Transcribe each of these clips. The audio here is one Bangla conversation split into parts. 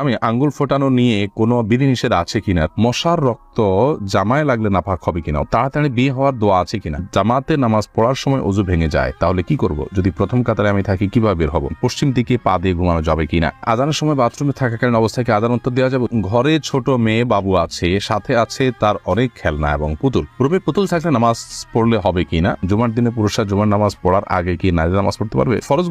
আমি আঙ্গুল ফোটানো নিয়ে কোনো বিধিনিষেধ আছে কিনা, মশার রক্ত জামায় লাগলে নাপাক হবে কিনা, তাড়াতাড়ি বিয়ে হওয়ার দোয়া আছে কিনা, জামাতে নামাজ পড়ার সময় ওযু ভেঙে যায় তাহলে কি করব, যদি প্রথম কাতারে আমি থাকি কিভাবে বের হব, পশ্চিম দিকে পা দিয়ে ঘুমানো যাবে কিনা, আজানের সময় বাথরুমে থাকাকালীন অবস্থায় কি আজান উত্তর দেওয়া যাবে, ঘরে ছোট মেয়ে বাবু আছে, সাথে আছে তার অনেক খেলনা এবং পুতুল, রুমে পুতুল থাকলে নামাজ পড়লে হবে কিনা, জুমার দিনে পুরুষরা জুমার নামাজ পড়ার আগে কি নারীরা নামাজ পড়তে পারবে, ফরজ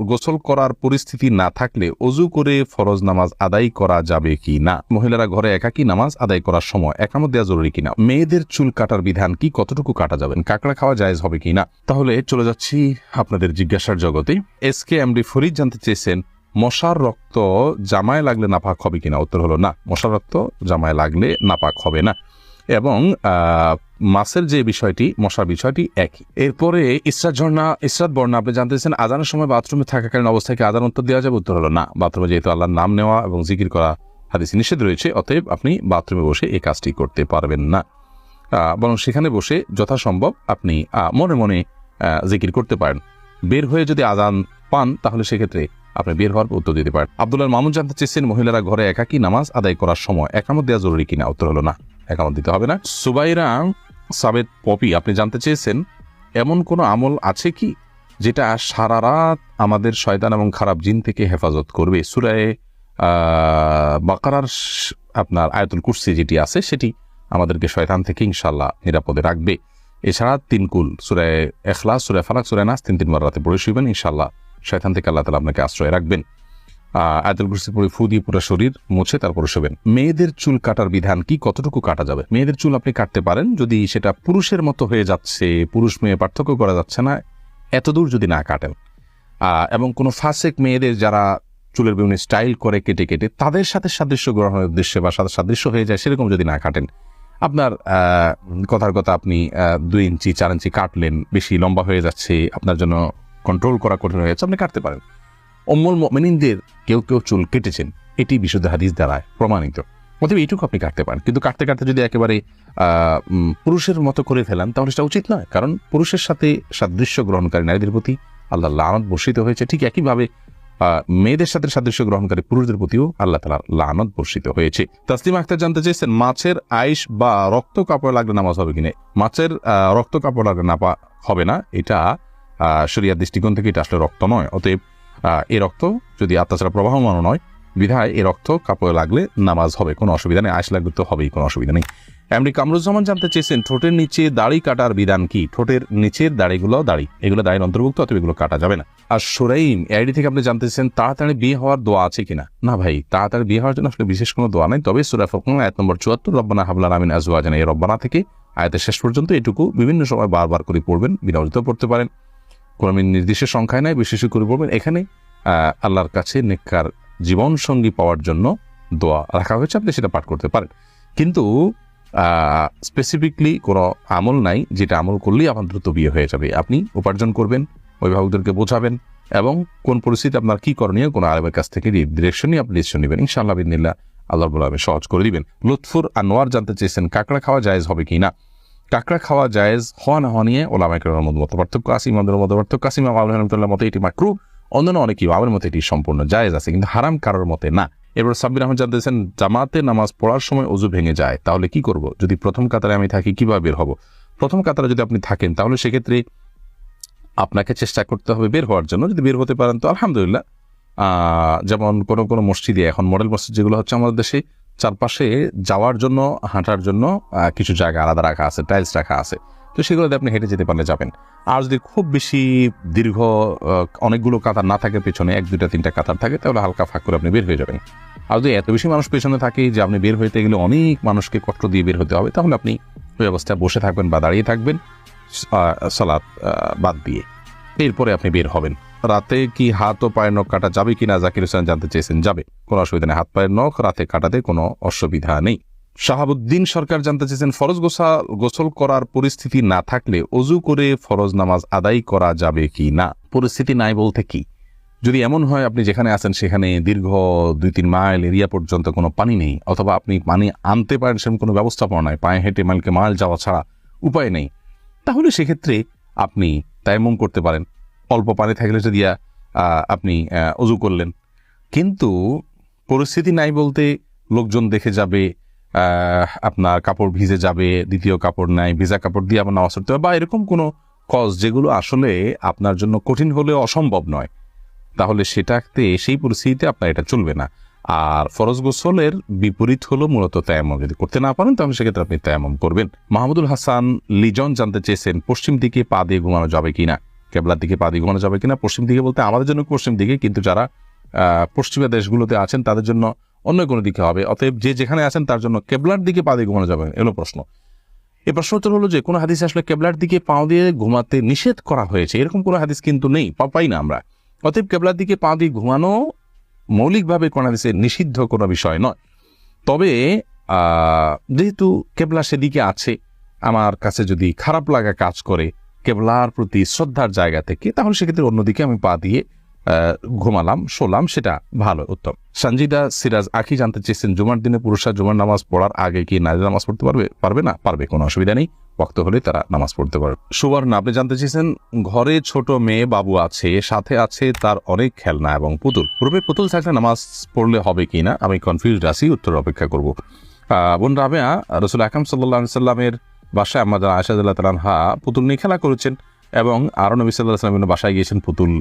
গোসল করার পরিস্থিতি না থাকলে ওযু করে ফরজ নামাজ আদায় করা যাবে কি না, মহিলারা ঘরে একাকী নামাজ আদায় করার সময় একামত দেওয়া জরুরি কিনা, মেয়েদের চুল কাটার বিধান কি, কতটুকু কাটা যাবেন, কাঁকড়া খাওয়া জায়েজ হবে কিনা। তাহলে চলে যাচ্ছি আপনাদের জিজ্ঞাসার জগতে। SK MD ফরিদ জানতে চেয়েছেন মশার রক্ত জামায় লাগলে নাপাক হবে কিনা, উত্তর হলো না, মশার রক্ত জামায় লাগলে নাপাক হবে না, এবং মাসের যে বিষয়টি মশার বিষয়টি একই। এরপরে ইসরাত বর্ণা আপনি জানতেছেন আজানের সময় বাথরুমে থাকাকালীন অবস্থায় কি আজান উত্তর দেওয়া যাবে, উত্তর হলো না, বাথরুমে যেহেতু আল্লাহর নাম নেওয়া এবং জিকির করা হাদিসে নিষেধ রয়েছে, অতএব আপনি বাথরুমে বসে এই কাজটি করতে পারবেন না, বরং সেখানে বসে যথাসম্ভব আপনি মনে মনে জিকির করতে পারেন। বের হয়ে যদি আজান পান তাহলে সেক্ষেত্রে আপনি বের হওয়ার উত্তর দিতে পারেন। আব্দুল্লাহ মামুন জানতে চেয়েছেন মহিলারা ঘরে একাকী নামাজ আদায় করার সময় একামত দেওয়া জরুরি কিনা, উত্তর হলো না, একামত দিতে হবে না। সুবাইরা সাবেদ পপি আপনি জানতে চেয়েছেন এমন কোনো আমল আছে কি যেটা সারা রাত আমাদের শয়তান এবং খারাপ জিন থেকে হেফাজত করবে, সূরা বাকারার আপনার আয়াতুল কুরসি যেটি আছে সেটি আমাদেরকে শয়তান থেকে ইনশাআল্লাহ নিরাপদে রাখবে। এছাড়া 3 কুল সূরা ইখলাস, সূরা ফালাক, সূরা নাস 3 বার রাতে পড়ে শুবেন, ইনশাআল্লাহ শয়তান থেকে আল্লাহ তাআলা আপনাকে আশ্রয় রাখবেন। আয়াতুল কুরসি পড়ে ফু দিয়ে পুরো শরীর মুছে তারপর শুবেন। মেয়েদের চুল কাটার বিধান কি, কতটুকু কাটা যাবে, মেয়েদের চুল আপনি কাটতে পারেন যদি সেটা পুরুষের মতো হয়ে যাচ্ছে, পুরুষ মেয়ে পার্থক্য করা যাচ্ছে না, এতদূর যদি না কাটেন, এবং কোনো ফাসেক মেয়েদের যারা চুলের বিভিন্ন স্টাইল করে কেটে কেটে তাদের সাথে সাদৃশ্য গ্রহণের উদ্দেশ্যে বা সাদৃশ্য হয়ে যায় সেরকম যদি না কাটেন, আপনার কথার কথা আপনি 2 ইঞ্চি 4 ইঞ্চি কাটলেন, বেশি লম্বা হয়ে যাচ্ছে, আপনার জন্য কন্ট্রোল করা কঠিন হয়ে যাচ্ছে, আপনি কাটতে পারেন। উম্মুল মুমিনিনদের কেউ চুল কেটেছেন, এটি বিশুদ্ধ হাদিস দ্বারা প্রমাণিত, অতএব এইটুকু আপনি কাটতে পারেন। কিন্তু কাটতে কাটতে যদি একেবারে পুরুষের মতো করে ফেলেন তাহলে সেটা উচিত নয়, কারণ পুরুষের সাথে সাদৃশ্য গ্রহণকারী নারীদের প্রতি আল্লাহ লানত বর্ষিত হয়েছে, ঠিক একইভাবে মেয়েদের সাথে সাদৃশ্য গ্রহণকারী পুরুষদের প্রতিও আল্লাহ তাআলার লানত বর্ষিত হয়েছে। তাসলিমা আক্তার জানতে চেয়েছেন মাছের আইশ বা রক্ত কাপড় লাগলে নামাজ হবে কিনা, মাছের রক্ত কাপড় লাগলে নাপাক হবে না, এটা শরিয়ার দৃষ্টিকোণ থেকে এটা আসলে রক্ত নয়, অতএব এই রক্ত যদি আত্মাচারা প্রবাহমান নয় বিধায় এই রক্ত কাপড়ে লাগলে নামাজ হবে, কোনো অসুবিধা নেই, আইশ লাগলে তো হবেই, কোনো অসুবিধা নেই। এমনি কামরুজ্জামান জানতে চেয়েছেন ঠোঁটের নিচে দাড়ি কাটার বিধান কি, ঠোঁটের নিচের দাড়িগুলো এগুলো দাড়ির অন্তর্ভুক্ত, অথবা এগুলো কাটা যাবে না। আর সুরাইম আইডি থেকে আপনি জানতে চেয়েছেন তাড়াতাড়ি বিয়ে হওয়ার দোয়া আছে কিনা, না ভাই তাড়াতাড়ি বিয়ে হওয়ার জন্য আসলে বিশেষ কোনো দোয়া নেই, তবে সূরা ফুরকান আয়াত নম্বর 74 রব্বানা হাব লানা মিন আজওয়াজিনা, এই রব্বানা থেকে আয়াতের শেষ পর্যন্ত এটুকু বিভিন্ন সময় বারবার করে পড়বেন, বিনামূল্যে পড়তে পারেন, কোনো নির্দিষ্ট সংখ্যায় নাই, বিশেষ করে পড়বেন। এখানে আল্লাহর কাছে নেককার জীবন সঙ্গী পাওয়ার জন্য দোয়া রাখা হয়েছে, আপনি সেটা পাঠ করতে পারেন, কিন্তু স্পেসিফিকলি কোনো আমল নাই যেটা আমল করলেই আপনার দ্রুত বিয়ে হয়ে যাবে। আপনি উপার্জন করবেন, অভিভাবকদেরকে বোঝাবেন, এবং কোন পরিস্থিতি আপনার কি করণীয় কোনো আলেমের কাছ থেকে ডিরেকশন নিয়ে আপনি ডিসিশন নেবেন, ইনশাআল্লাহ বিদিনিল্লাহ আল্লাহ রাব্বুল আলামিন সহজ করে দিবেন। লুৎফুর আনোয়ার জানতে চেয়েছেন কাঁকড়া খাওয়া জায়েজ হবে কি না, কাঁকড়া খাওয়া জায়েজ হওয়া না হওয়া নিয়ে ওলামায়ে কেরামের মধ্যে পার্থক্য আছে, ইমামদের মধ্যে পার্থক্য আছে। ইমাম আবু হানিফা রাহমাতুল্লাহ মতে এটি মাকরুহ, অন্যান্য অনেক ইমামের মতে এটি সম্পূর্ণ জায়েজ আছে, কিন্তু হারাম কারোর মতে না। এবার সাব্বির আহমেদ জানতেছেন জামাতে নামাজ পড়ার সময় ওযু ভেঙে যায় তাহলে কি করব, যদি প্রথম কাতারে আমি থাকি কিভাবে বের হব। প্রথম কাতারে যদি আপনি থাকেন তাহলে সেক্ষেত্রে আপনাকে চেষ্টা করতে হবে বের হওয়ার জন্য, যদি বের হতে পারেন তো আলহামদুলিল্লাহ। যেমন কোনো মসজিদে এখন মডেল মসজিদ যেগুলো হচ্ছে আমাদের দেশে, চারপাশে যাওয়ার জন্য হাঁটার জন্য কিছু জায়গা আলাদা রাখা আছে, টাইলস রাখা আছে, তো সেগুলোতে আপনি হেঁটে যেতে পারলে যাবেন। আর যদি খুব বেশি দীর্ঘ অনেকগুলো কাতার না থাকে, পেছনে 1, 2, 3টা কাতার থাকে, তাহলে হালকা ফাঁক করে আপনি বের হয়ে যাবেন। আর যদি এত বেশি মানুষ পেছনে থাকে যে আপনি বের হইতে গেলে অনেক মানুষকে কষ্ট দিয়ে বের হতে হবে, তাহলে আপনি ওই অবস্থায় বসে থাকবেন বা দাঁড়িয়ে থাকবেন সালাত বাদ দিয়ে, এরপরে আপনি বের হবেন। রাতে কি হাত ও পায়ের নখ কাটা যাবে কিনা জাকির হোসেন জানতে চেয়েছেন, যাবে, কোনো অসুবিধা নেই, হাত পায়ের নখ রাতে কাটাতে কোনো অসুবিধা নেই। শাহাবুদ্দিন সরকার জানতে চেয়েছেন ফরজ গোসল করার পরিস্থিতি না থাকলে ওযু করে ফরজ নামাজ আদায় করা যাবে কি না। পরিস্থিতি নাই বলতে কি, যদি এমন হয় আপনি যেখানে আছেন সেখানে দীর্ঘ 2-3 মাইল এরিয়া পর্যন্ত কোনো পানি নেই, অথবা আপনি পানি আনতে পারেন সেরকম কোনো ব্যবস্থাপনা নাই, পায়ে হেঁটে মাইল যাওয়া ছাড়া উপায় নেই, তাহলে সেক্ষেত্রে আপনি তায়াম্মুম করতে পারেন, অল্প পানি থাকলে যদি আপনি ওযু করলেন। কিন্তু পরিস্থিতি নাই বলতে লোকজন দেখে যাবে, আপনার কাপড় ভিজে যাবে, দ্বিতীয় কাপড় নাই, ভিজা কাপড় দিয়ে আবার নামাজ পড়তে হবে, বা এরকম কোনো কজ যেগুলো আসলে আপনার জন্য কঠিন হলেও অসম্ভব নয়, তাহলে সেটাতে সেই পরিস্থিতিতে আপনার এটা চলবে না। আর ফরজ গোসলের বিপরীত হলো মূলত তায়াম্মুম। যদি করতে না পারেন তাহলে সেক্ষেত্রে আপনি তায়াম্মুম করবেন। মাহমুদুল হাসান লিজন জানতে চেয়েছেন পশ্চিম দিকে পা দিয়ে ঘুমানো যাবে কিনা, কেবলার দিকে পা দিয়ে ঘুমানো যাবে কিনা। পশ্চিম দিকে বলতে আমাদের জন্য পশ্চিম দিকে, কিন্তু যারা পশ্চিমা দেশগুলোতে আছেন তাদের জন্য অন্য কোনো দিকে হবে। অতএব যে যেখানে আছেন তার জন্য কেবলার দিকে পা দিয়ে ঘুমানো যাবে, এলো প্রশ্ন। এই প্রশ্ন উত্তর হলো যে কোনো হাদিসে আসলে কেবলার দিকে পা দিয়ে ঘুমাতে নিষেধ করা হয়েছে এরকম কোনো হাদিস কিন্তু নেই, পাই না আমরা। অতএব কেবলার দিকে পা দিয়ে ঘুমানো মৌলিকভাবে কোনো হাদিসে নিষিদ্ধ কোনো বিষয় নয়। তবে যেহেতু কেবলা সেদিকে আছে, আমার কাছে যদি খারাপ লাগা কাজ করে কেবলার প্রতি শ্রদ্ধার জায়গা থেকে, তাহলে সেক্ষেত্রে অন্যদিকে আমি পা দিয়ে ঘুমালাম, শোলাম, সেটা ভালো, উত্তম। সঞ্জিদা সিরাজ আখি জানতে চেয়েছেন জুমার দিনে পুরুষরা জুমার নামাজ পড়ার আগে কি নারীরা নামাজ পড়তে পারবে না? পারবে, কোনো অসুবিধা নেই, ওয়াক্ত হলে তারা নামাজ পড়তে পারবে। সুবর্ণ আপনি জানতে চেয়েছেন ঘরে ছোট মেয়ে বাবু আছে, সাথে আছে তার অনেক খেলনা এবং পুতুল, পূর্বে পুতুল থাকলে নামাজ পড়লে হবে কিনা, আমি কনফিউজড আছি, উত্তর অপেক্ষা করব। বোন রাবেয়া রাসূল আকরাম সাল্লাল্লাহু আলাইহি সাল্লামের বাসায় আম্মা আয়েশা রাদিয়াল্লাহু তাআলা আনহা পুতুল নিয়ে খেলা করেছেন এবং আরো নবী সাল্লাল্লাহু আলাইহি ওয়াসাল্লামের বাসায় গিয়েছেন, পুতুল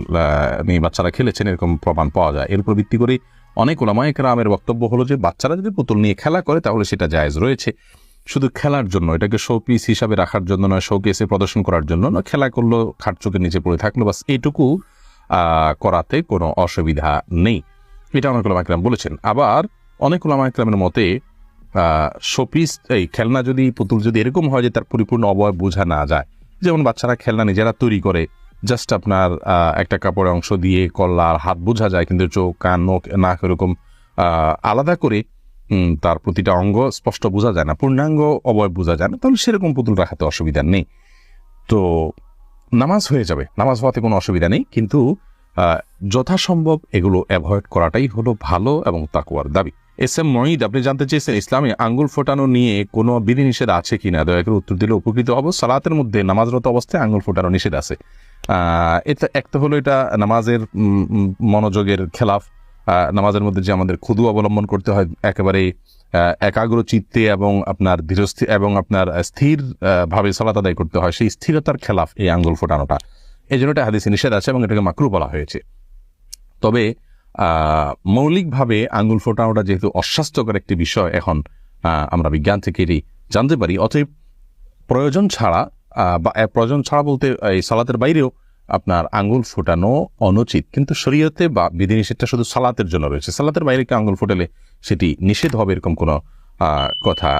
নিয়ে বাচ্চারা খেলেছেন, এরকম প্রমাণ পাওয়া যায়। এর উপর ভিত্তি করে অনেক উলামায়ে কেরামের বক্তব্য হলো যে বাচ্চারা যদি পুতুল নিয়ে খেলা করে তাহলে সেটা জায়েজ রয়েছে, শুধু খেলার জন্য, এটাকে শোপিস হিসাবে রাখার জন্য নয়, শোকেসে প্রদর্শন করার জন্য নয়, খেলা করলো, খাট চোখের নিচে পড়ে থাকলো, বাস এইটুকু করাতে কোনো অসুবিধা নেই, এটা অনেক উলামায়ে কেরাম বলেছেন। আবার অনেক উলামায়ে কেরামের মতে শোপিস, এই খেলনা যদি, পুতুল যদি এরকম হয় যে তার পরিপূর্ণ অবয়ব বোঝা না যায়, যেমন বাচ্চারা খেলনা নিজেরা তৈরি করে, জাস্ট আপনার একটা কাপড়ের অংশ দিয়ে কল্লার হাত বোঝা যায়, কিন্তু চোখ, কান, নখ, নাক এরকম আলাদা করে তার প্রতিটা অঙ্গ স্পষ্ট বোঝা যায় না, পূর্ণাঙ্গ অবয়ব বোঝা যায় না, তাহলে সেরকম পুতুল রাখাতে অসুবিধা নেই। তো নামাজ হয়ে যাবে, নামাজ হওয়াতে কোনো অসুবিধা নেই, কিন্তু যথাসম্ভব এগুলো অ্যাভয়েড করাটাই হলো ভালো এবং তাকওয়ার দাবি। এস এম মঈদ আপনি জানতে চেয়েছেন ইসলামে আঙ্গুল ফোটানো নিয়ে কোনো বিধিনিষেধ আছে কিনা, দয়া করে উত্তর দিলে উপকৃত হব। সালাতের মধ্যে নামাজরত অবস্থায় আঙ্গুল ফোটানো নিষেধ আছে, এটা একটা হলো এটা নামাজের মনোযোগের খেলাফ। নামাজের মধ্যে যে আমাদের খুদু অবলম্বন করতে হয়, একেবারে একাগ্র চিত্তে এবং আপনার ধীরস্থির এবং আপনার স্থির ভাবে সালাত আদায় করতে হয়, সেই স্থিরতার খেলাফ এই আঙ্গুল ফোটানোটা, এই জন্য এটা হাদিসে নিষেধ আছে এবং এটাকে মাকরুহ বলা হয়েছে। তবে মৌলিকভাবে আঙ্গুল ফোটানোটা যেহেতু অস্বাস্থ্যকর একটি বিষয়, এখন আমরা বিজ্ঞান থেকে এটি জানতে পারি, অতএব প্রয়োজন ছাড়া বলতে এই সালাতের বাইরেও আপনার আঙ্গুল ফোটানো অনুচিত, কিন্তু শরীয়তে বা বিধিনিষেধটা শুধু সালাতের জন্য রয়েছে, সালাতের বাইরে কি আঙ্গুল ফোটালে সেটি নিষেধ হবে এরকম কোনো কথা